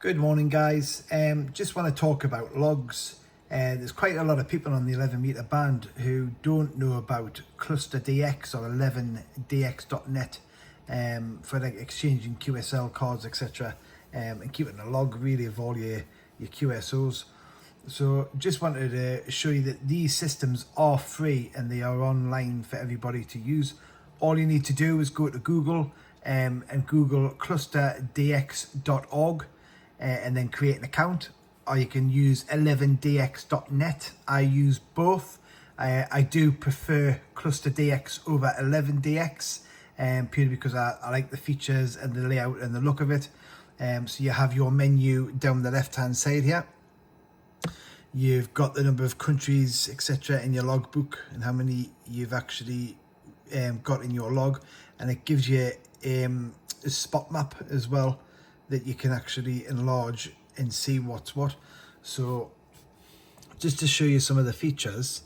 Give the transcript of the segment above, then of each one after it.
Good morning, guys. Just want to talk about logs. There's quite a lot of people on the 11-meter band who don't know about Cluster DX or 11dx.net for like exchanging QSL cards, etc. And keeping a log really of all your QSOs. So just wanted to show you that these systems are free and they are online for everybody to use. All you need to do is go to Google and Google clusterdx.org. And then create an account, or you can use 11dx.net. I use both. I do prefer Cluster DX over 11dx, purely because I like the features and the layout and the look of it. So you have your menu down the left hand side here. You've got the number of countries, etc. in your logbook and how many you've actually got in your log, and it gives you a spot map as well that you can actually enlarge and see what's what. So just to show you some of the features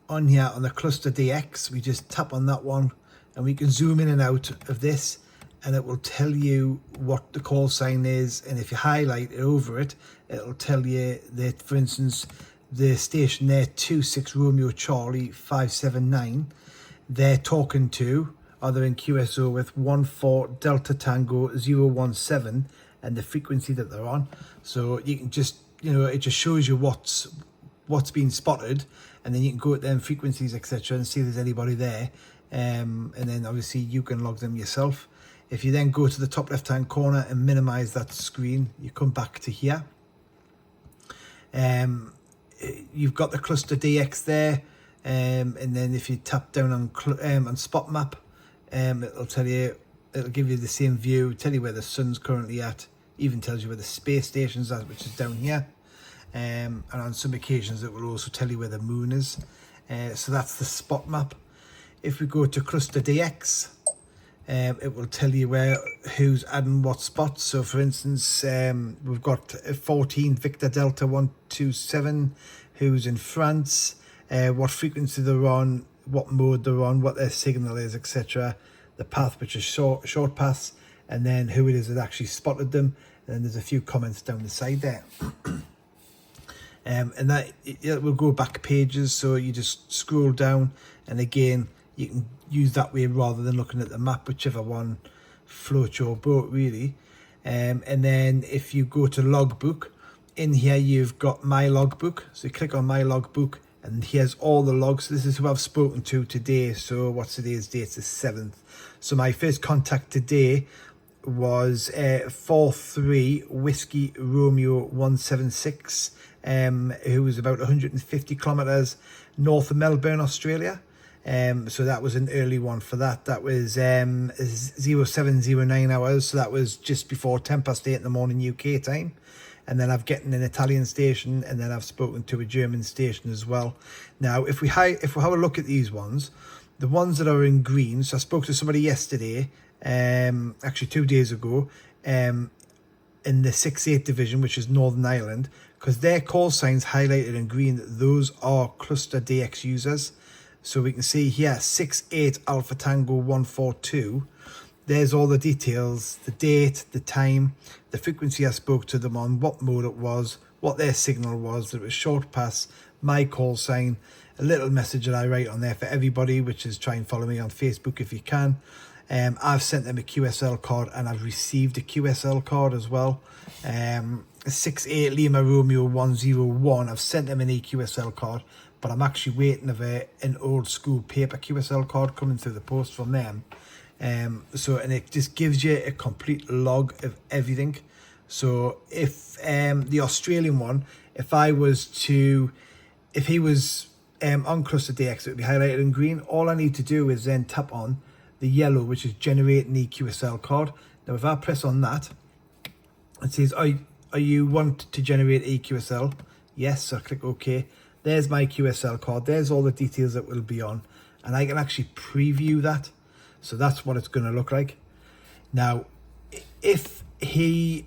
on here on the Cluster DX, we just tap on that one and we can zoom in and out of this, and it will tell you what the call sign is. And if you highlight it over it, it'll tell you that, for instance, the station there, 26 Romeo Charlie 579, they're talking to, or they're in QSO with 14 Delta Tango 017 and the frequency that they're on. So you can just, it just shows you what's been spotted, and then you can go at them frequencies, etc., and see if there's anybody there. And then obviously you can log them yourself. If you then go to the top left hand corner and minimize that screen, you come back to here. You've got the Cluster DX there, and then if you tap down on spot map, it'll give you the same view, tell you where the sun's currently at, even tells you where the space station's at, which is down here. And on some occasions it will also tell you where the moon is. So that's the spot map. If we go to Cluster DX, it will tell you who's adding what spots. So for instance, we've got 14 Victor Delta 127 who's in France, what frequency they're on, what mode they're on, what their signal is, etc. The path, which is short paths, and then who it is that actually spotted them. And then there's a few comments down the side there. And that it will go back pages, so you just scroll down, and again you can use that way rather than looking at the map, whichever one floats your boat really. And then if you go to logbook, in here you've got my logbook, so you click on my logbook, and here's all the logs. This is who I've spoken to today. So what's today's date? It's the 7th. So my first contact today was 43 Whiskey Romeo 176, who was about 150 kilometers north of Melbourne, Australia. So that was an early one for that. That was 0709 hours. So that was just before 8:10 in the morning UK time. And then I've gotten an Italian station, and then I've spoken to a German station as well. Now, if we have a look at these ones, the ones that are in green, so I spoke to somebody yesterday, actually 2 days ago, in the 6-8 division, which is Northern Ireland, because their call signs highlighted in green, those are Cluster DX users. So we can see here, 68 Alpha Tango 142. There's all the details, the date, the time, the frequency I spoke to them on, what mode it was, what their signal was, that it was short pass, my call sign, a little message that I write on there for everybody, which is try and follow me on Facebook if you can. I've sent them a QSL card, and I've received a QSL card as well. 68 Lima Romeo 101, I've sent them an EQSL card, but I'm actually waiting for an old school paper QSL card coming through the post from them. And it just gives you a complete log of everything. So if the Australian one, if he was on Cluster DX, it would be highlighted in green. All I need to do is then tap on the yellow, which is generate an EQSL card. Now if I press on that, it says, are you want to generate EQSL? Yes, so I click OK. There's my QSL card. There's all the details that will be on, and I can actually preview that. So that's what it's going to look like. Now, if he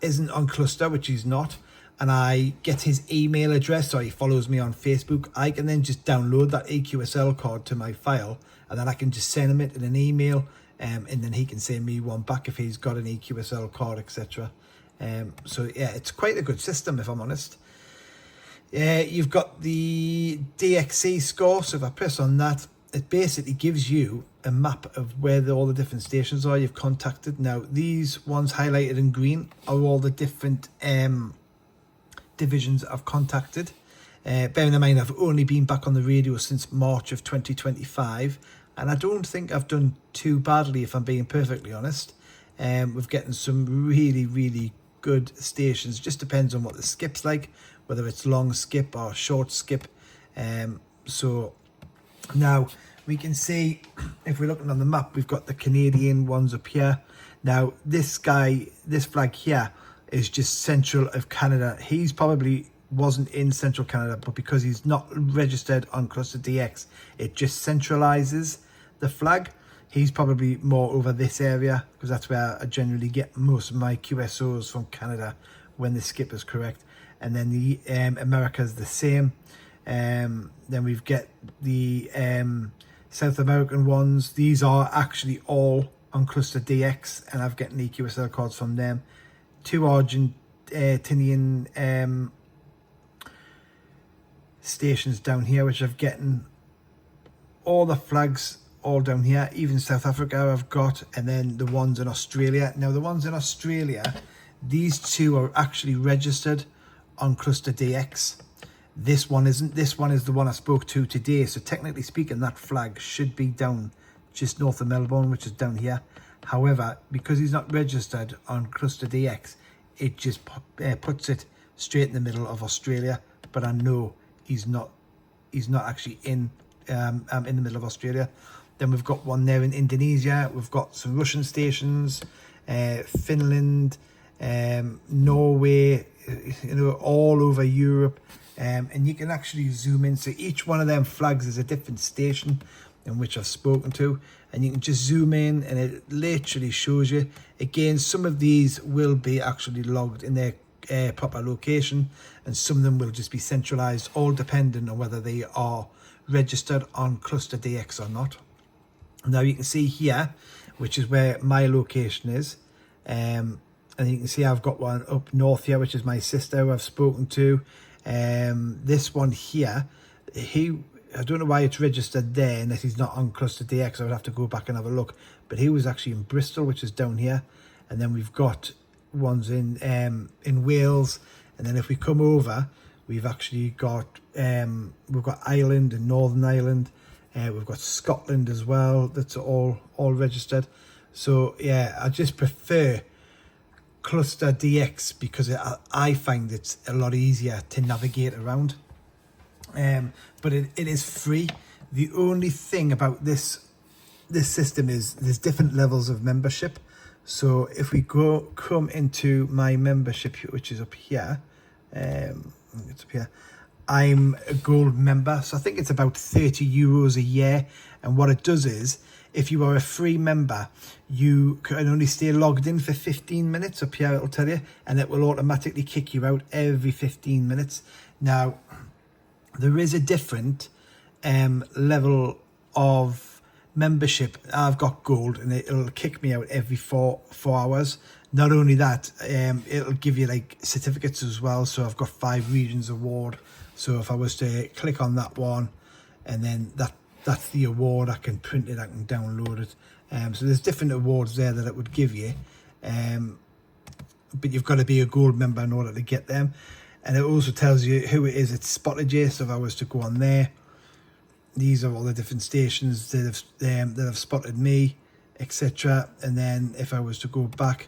isn't on Cluster, which he's not, and I get his email address, or he follows me on Facebook, I can then just download that EQSL card to my file, and then I can just send him it in an email, and then he can send me one back if he's got an EQSL card, etc. So yeah, it's quite a good system, if I'm honest. You've got the DXC score, so if I press on that, it basically gives you a map of where all the different stations are you've contacted. Now, these ones highlighted in green are all the different divisions I've contacted. Bearing in mind, I've only been back on the radio since March of 2025, and I don't think I've done too badly, if I'm being perfectly honest. We're getting some really, really good stations. Just depends on what the skip's like, whether it's long skip or short skip. So now we can see, if we're looking on the map, we've got the Canadian ones up here. Now this flag here is just central of Canada. He's probably wasn't in central Canada, but because he's not registered on Cluster DX, it just centralizes the flag. He's probably more over this area, because that's where I generally get most of my QSOs from Canada when the skip is correct. And then the America's the same. Then we've got the South American ones. These are actually all on Cluster DX, and I've gotten EQSL cards from them. 2 Argentinian stations down here, which I've gotten all the flags all down here. Even South Africa I've got, and then the ones in Australia. Now the ones in Australia, these 2 are actually registered on Cluster DX. This one isn't. This one is the one I spoke to today, so technically speaking that flag should be down just north of Melbourne, which is down here. However, because he's not registered on Cluster DX, it just puts it straight in the middle of Australia. But I know he's not actually in the middle of Australia. Then we've got one there in Indonesia. We've got some Russian stations, Finland, Norway, all over Europe. And you can actually zoom in. So each one of them flags is a different station in which I've spoken to. And you can just zoom in and it literally shows you. Again, some of these will be actually logged in their proper location, and some of them will just be centralized, all depending on whether they are registered on Cluster DX or not. Now you can see here, which is where my location is. And you can see I've got one up north here, which is my sister who I've spoken to. This one here, I don't know why it's registered there unless he's not on Cluster DX. I would have to go back and have a look. But he was actually in Bristol, which is down here. And then we've got ones in Wales. And then if we come over, we've actually got Ireland and Northern Ireland. We've got Scotland as well. That's all registered. So yeah, I just prefer Cluster DX because I find it's a lot easier to navigate around. But it is free. The only thing about this system is there's different levels of membership. So if we come into my membership, which is up here, it's up here. I'm a gold member, so I think it's about €30 a year. And what it does is, if you are a free member, you can only stay logged in for 15 minutes. Up here it'll tell you, and it will automatically kick you out every 15 minutes. Now, there is a different level of membership. I've got gold, and it'll kick me out every four hours. Not only that, it'll give you like certificates as well. So I've got 5 regions award. So if I was to click on that one, and then that's the award, I can print it, I can download it. So there's different awards there that it would give you. But you've got to be a gold member in order to get them. And it also tells you who it is it's spotted you. So if I was to go on there, these are all the different stations that have spotted me, etc. And then if I was to go back,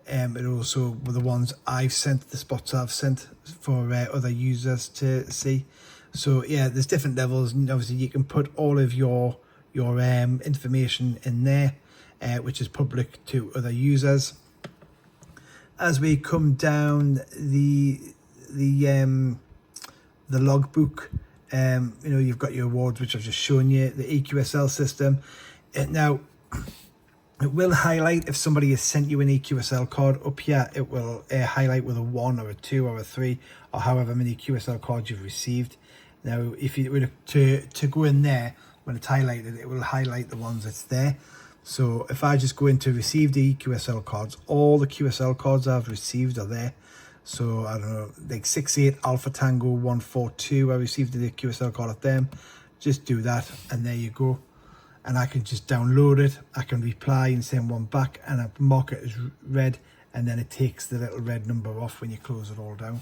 it also were the ones I've sent, the spots I've sent for other users to see. So yeah, there's different levels, and obviously you can put all of your information in there, which is public to other users. As we come down the logbook, you've got your awards, which I've just shown you, the EQSL system. Now, it will highlight if somebody has sent you an EQSL card. Up here, it will highlight with a 1 or a 2 or a 3, or however many QSL cards you've received. Now, if you were to go in there, when it's highlighted, it will highlight the ones that's there. So if I just go into receive the EQSL cards, all the QSL cards I've received are there. So I don't know, like 68 Alpha Tango 142, I received the QSL card of them. Just do that and there you go. And I can just download it, I can reply and send one back, and I mark it as red, and then it takes the little red number off when you close it all down.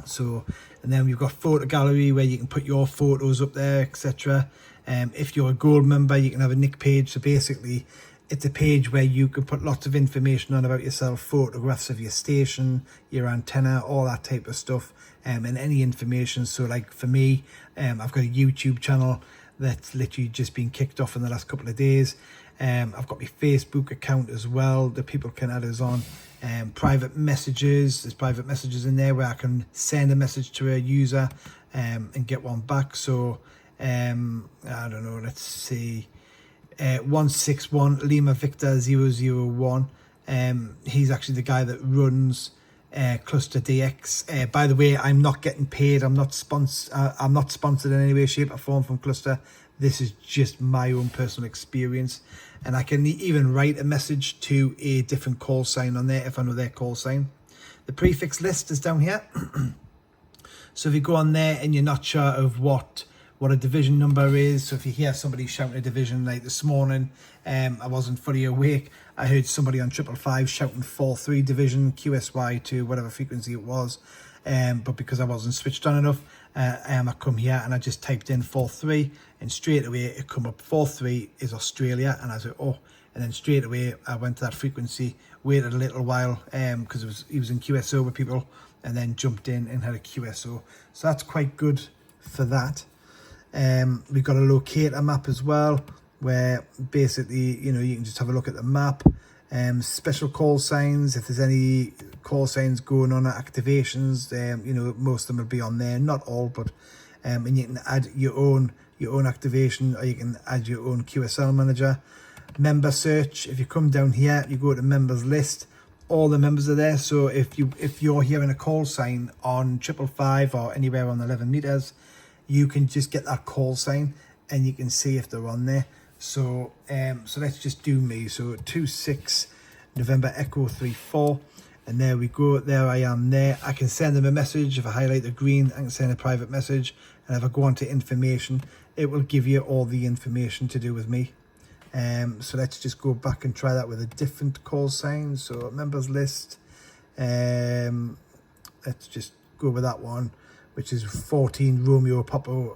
So, and then we've got photo gallery where you can put your photos up there, etc. If you're a gold member, you can have a nick page. So basically it's a page where you can put lots of information on about yourself, photographs of your station, your antenna, all that type of stuff, and any information. So like for me, I've got a YouTube channel that's literally just been kicked off in the last couple of days. I've got my Facebook account as well that people can add us on. Private messages, there's private messages in there where I can send a message to a user and get one back. So I don't know, let's see, 161 Lima Victor 001, he's actually the guy that runs Cluster DX. By the way, I'm not getting paid, I'm not sponsored in any way, shape or form from Cluster. This is just my own personal experience, and I can even write a message to a different call sign on there if I know their call sign. The prefix list is down here. So if you go on there and you're not sure of what a division number is, so if you hear somebody shouting a division, like this morning, I wasn't fully awake, I heard somebody on 555 shouting 43 division QSY to whatever frequency it was, but because I wasn't switched on enough, I come here and I just typed in 43, and straight away it come up 43 is Australia, and I said, oh, and then straight away I went to that frequency, waited a little while because he was in QSO with people, and then jumped in and had a QSO. So that's quite good for that. We've got a locator map as well, where basically, you know, you can just have a look at the map. Special call signs, if there's any call signs going on at activations, you know, most of them will be on there, not all, but and you can add your own activation, or you can add your own QSL manager. Member search, if you come down here, you go to members list, all the members are there. So if you're hearing a call sign on 555 or anywhere on 11 meters, you can just get that call sign and you can see if they're on there. So so let's just do me. So 26 November Echo 34, and there we go, there I am there. I can send them a message. If I highlight the green, I can send a private message, and if I go on to information, it will give you all the information to do with me. So let's just go back and try that with a different call sign. So members list, let's just go with that one, which is 14 Romeo Papa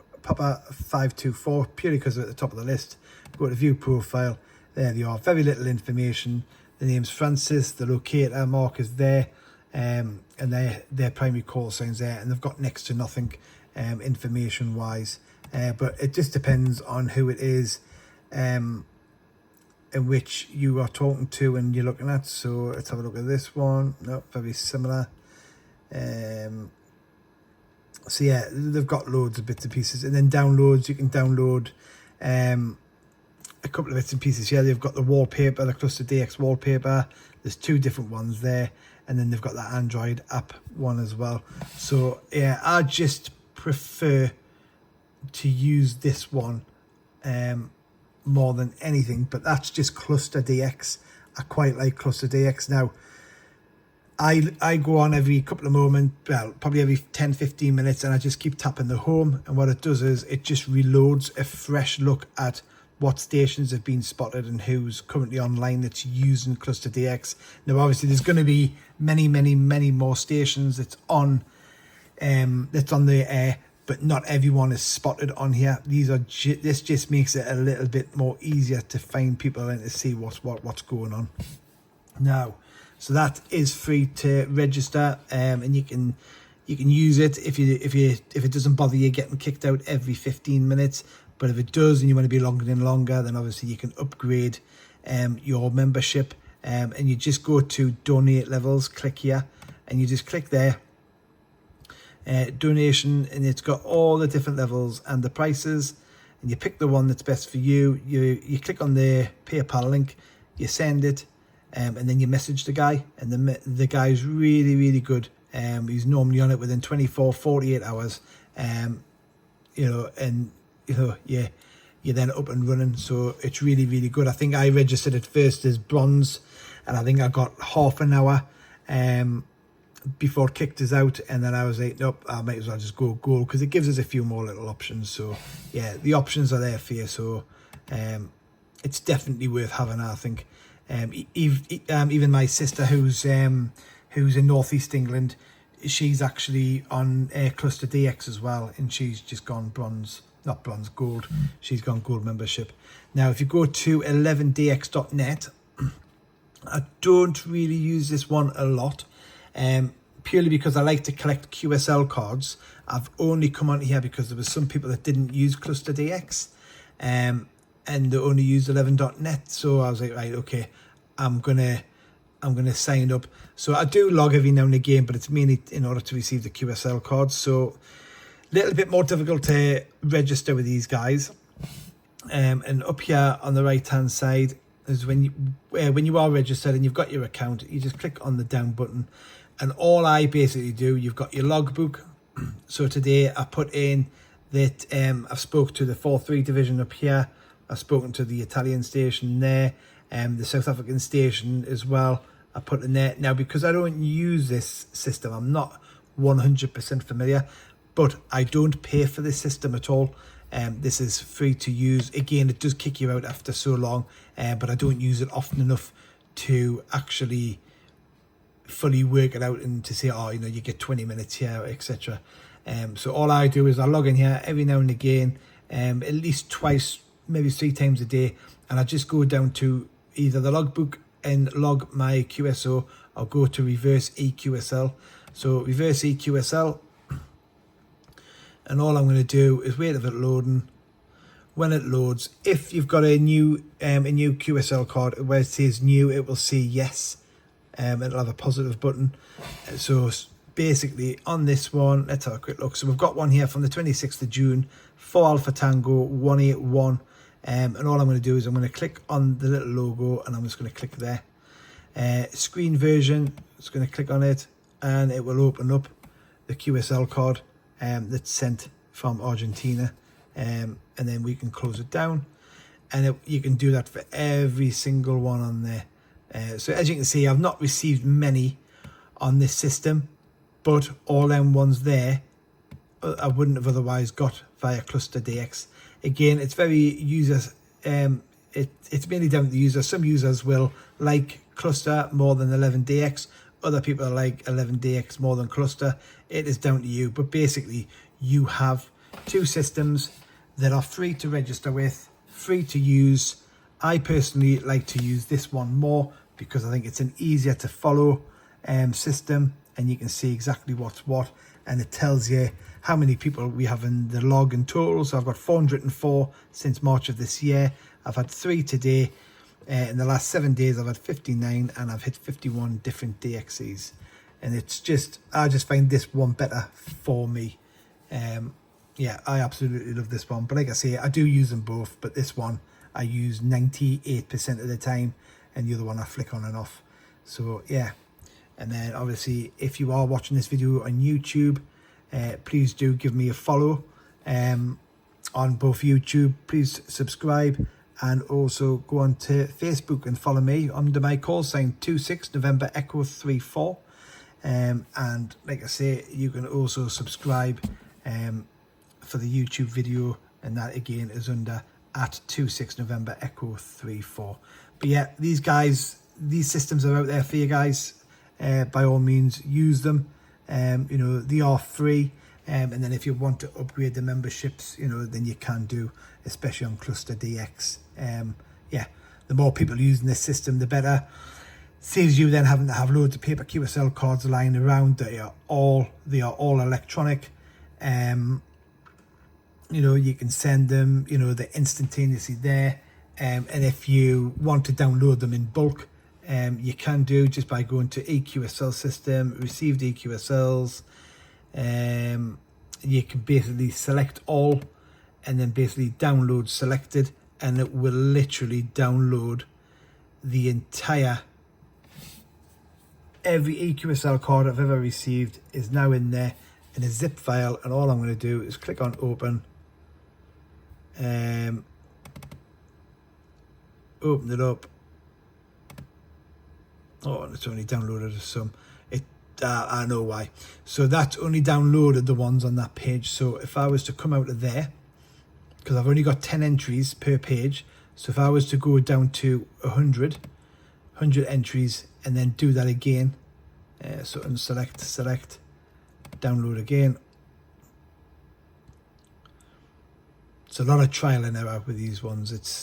524, purely because they're at the top of the list. Go to view profile, there they are, very little information. The name's Francis, the locator mark is there, and their primary call signs there, and they've got next to nothing information wise, but it just depends on who it is in which you are talking to and you're looking at. So let's have a look at this one. No, very similar. So yeah, they've got loads of bits and pieces, and then downloads, you can download a couple of bits and pieces here. They've got the wallpaper, the Cluster DX wallpaper, there's two different ones there, and then they've got the Android app one as well. So yeah, I just prefer to use this one more than anything, but that's just Cluster DX. I quite like Cluster DX. Now I go on every couple of moments, well, probably every 10-15 minutes, and I just keep tapping the home, and what it does is it just reloads a fresh look at what stations have been spotted and who's currently online that's using Cluster DX. Now obviously there's going to be many more stations that's on the air, but not everyone is spotted on here. This just makes it a little bit more easier to find people and to see what's going on. Now, so that is free to register, and you can use it if it doesn't bother you getting kicked out every 15 minutes. But if it does and you want to be longer and longer, then obviously you can upgrade your membership, and you just go to donate levels, click here, and you just click there, donation, and it's got all the different levels and the prices, and you pick the one that's best for you. You click on the PayPal link, you send it, and then you message the guy, and the guy's really good. He's normally on it within 24-48 hours, you know, and you know, yeah, you're then up and running. So it's really, really good. I think I registered it first as bronze, and I think I got half an hour before it kicked us out, and then I was like, nope, I might as well just go gold, because it gives us a few more little options. So yeah, the options are there for you. So it's definitely worth having, I think. Even my sister, who's in Northeast England, she's actually on Cluster DX as well, and she's just gone bronze, not bronze, gold. She's gone gold membership. Now, if you go to 11dx.net, I don't really use this one a lot, purely because I like to collect QSL cards. I've only come on here because there was some people that didn't use Cluster DX, and they only used 11.net. So I was like, right, okay, I'm gonna sign up. So I do log every now and again, but it's mainly in order to receive the QSL cards. So a little bit more difficult to register with these guys. And up here on the right hand side is when you are registered and you've got your account, you just click on the down button, and all I basically do, you've got your logbook. So today I put in that I've spoke to the 4-3 division up here. I've spoken to the Italian station there, the South African station as well. I put in there. Now, because I don't use this system, I'm not 100% familiar, but I don't pay for this system at all. This is free to use. Again, it does kick you out after so long, but I don't use it often enough to actually fully work it out and to say, oh, you know, you get 20 minutes here, etc. So all I do is I log in here every now and again, at least twice, maybe 3 times a day, and I just go down to either the logbook and log my QSO, or go to reverse EQSL. So reverse EQSL, and all I'm going to do is wait for it loading. When it loads, if you've got a new QSL card where it says new, it will say yes. It'll have a positive button. So basically on this one, let's have a quick look. So we've got one here from the 26th of June, 4 Alpha Tango 181. And all I'm going to do is I'm going to click on the little logo, and I'm just going to click there. Screen version, just going to click on it, and it will open up the QSL card that's sent from Argentina. And then we can close it down, and you can do that for every single one on there. So as you can see, I've not received many on this system, but all them ones there I wouldn't have otherwise got via Cluster DX. Again, it's very user, it's mainly down to the user. Some users will like Cluster more than 11DX. Other people like 11DX more than Cluster. It is down to you. But basically, you have 2 systems that are free to register with, free to use. I personally like to use this one more because I think it's an easier to follow system, and you can see exactly what's what, and it tells you how many people we have in the log in total. So I've got 404 since March of this year. I've had 3 today. In the last 7 days, I've had 59, and I've hit 51 different DXEs. And it's just, I just find this one better for me. Yeah, I absolutely love this one. But like I say, I do use them both, but this one I use 98% of the time, and the other one I flick on and off. So yeah. And then obviously, if you are watching this video on YouTube, please do give me a follow on both YouTube. Please subscribe, and also go on to Facebook and follow me under my call sign 26 November Echo 34. And like I say, you can also subscribe for the YouTube video, and that again is under at 26 November Echo 34. But yeah, these systems are out there for you guys. By all means, use them. You know, they are free, and then if you want to upgrade the memberships, you know, then you can do, especially on Cluster DX. Yeah, the more people using this system, the better. Saves you then having to have loads of paper QSL cards lying around. They are all electronic. You know, you can send them, you know, they're instantaneously there. And if you want to download them in bulk, you can do just by going to EQSL system, received EQSLs. You can basically select all, and then basically download selected, and it will literally download the entire, every EQSL card I've ever received is now in there in a zip file. And all I'm going to do is click on open. open it up. Oh, and it's only downloaded some. I know why. So that's only downloaded the ones on that page. So if I was to come out of there, because I've only got 10 entries per page, so if I was to go down to 100 entries and then do that again, so unselect, select, download again. It's a lot of trial and error with these ones.